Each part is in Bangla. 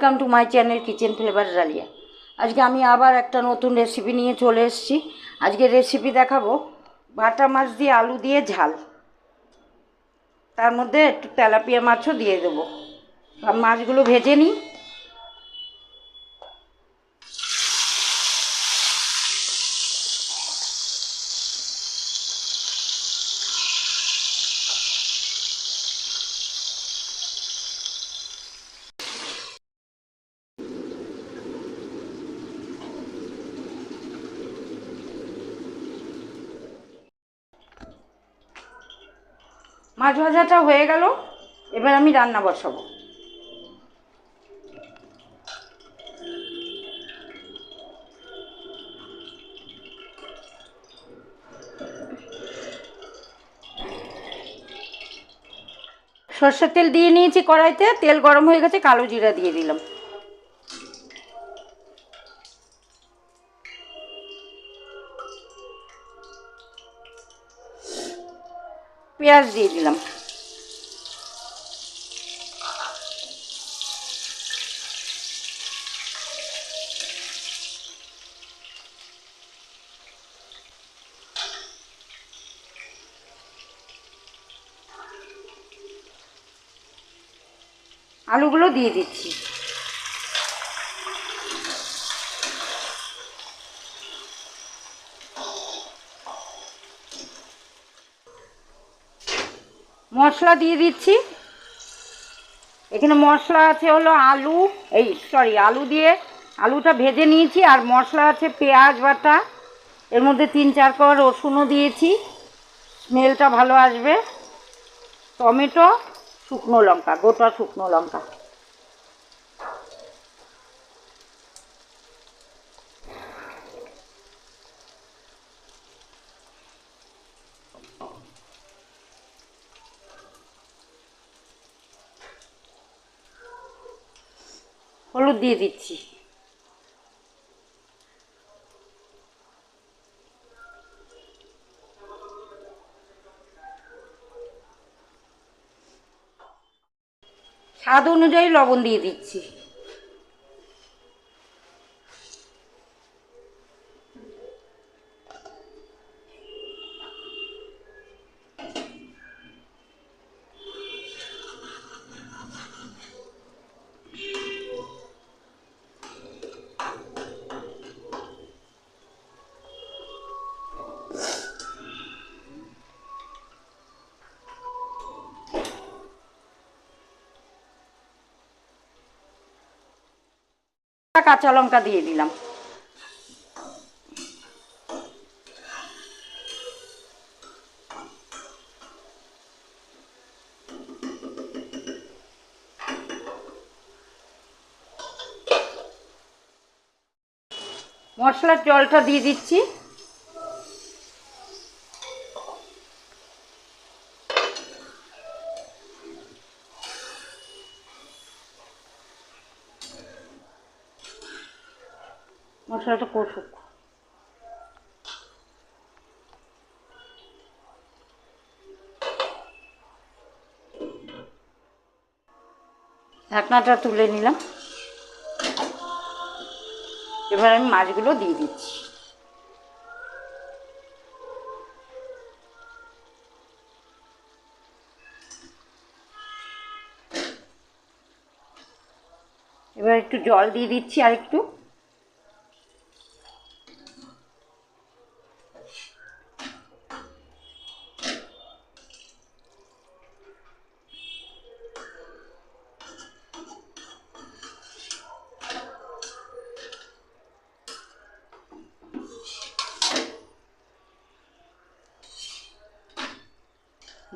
Welcome to my channel kitchen flavour dahlia. আজকে আমি আবার একটা নতুন রেসিপি নিয়ে চলে এসেছি। আজকে রেসিপি দেখাবো বাটা মাছ দিয়ে আলু দিয়ে ঝাল, তার মধ্যে একটু তেলাপিয়া মাছও দিয়ে দেবো। মাছগুলো ভেজে নিই। মাছ ভাজাটা হয়ে গেল, এবার আমি রান্না বসাবো। সর্ষের তেল দিয়ে নিয়েছি কড়াইতে, তেল গরম হয়ে গেছে, কালো জিরা দিয়ে দিলাম। পেঁয়াজ দিয়ে দিলাম। আলুগুলো দিয়ে দিচ্ছি। মশলা দিয়ে দিচ্ছি। এখানে মশলা আছে হলো আলু দিয়ে আলুটা ভেজে নিয়েছি, আর মশলা আছে পেঁয়াজ বাটা, এর মধ্যে 3-4 কোয়া রসুনও দিয়েছি, স্মেলটা ভালো আসবে, টমেটো, শুকনো লঙ্কা, গোটা শুকনো লঙ্কা। হলুদ দিয়ে দিচ্ছি। স্বাদ অনুযায়ী লবণ দিয়ে দিচ্ছি। কাঁচা লঙ্কা দিয়ে দিলাম। মশলার জলটা দিয়ে দিচ্ছি। মশলাটা কষুক। ঢাকনাটা তুলে নিলাম। এবার আমি মাছগুলো দিয়ে দিচ্ছি। এবার একটু জল দিয়ে দিচ্ছি, আর একটু।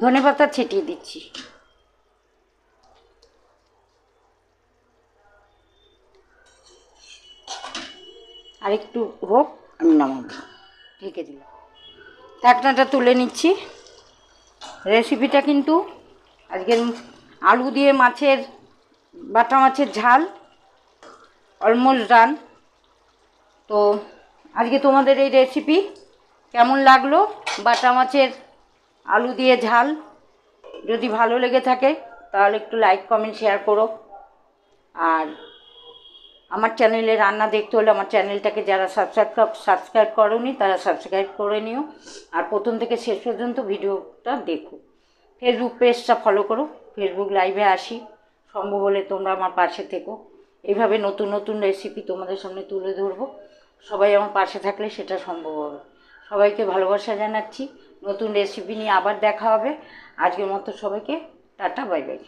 ধনেপাতা ছিটিয়ে দিচ্ছি। আর একটু হোক, আমি নামাবো, ঢেকে দিলাম। ঢাকনাটা তুলে নিচ্ছি। রেসিপিটা কিন্তু আজকের আলু দিয়ে বাটা মাছের ঝাল অলমোস্ট ডান। তো আজকে তোমাদের এই রেসিপি কেমন লাগলো, বাটা মাছের আলু দিয়ে ঝাল, যদি ভালো লেগে থাকে তাহলে একটু লাইক কমেন্ট শেয়ার করো। আর আমার চ্যানেলে রান্না দেখতে হলে আমার চ্যানেলটাকে যারা সাবস্ক্রাইব করোনি তারা সাবস্ক্রাইব করে নিও, আর প্রথম থেকে শেষ পর্যন্ত ভিডিওটা দেখো। ফেসবুক পেজটা ফলো করো, ফেসবুক লাইভে আসি, সম্ভব হলে তোমরা আমার পাশে থেকো। এইভাবে নতুন নতুন রেসিপি তোমাদের সামনে তুলে ধরবো, সবাই আমার পাশে থাকলে সেটা সম্ভব হবে। সবাইকে ভালোবাসা জানাচ্ছি, নতুন রেসিপি নিয়ে আবার দেখা হবে। আজকের মতো সবাইকে টাটা, বাই বাই।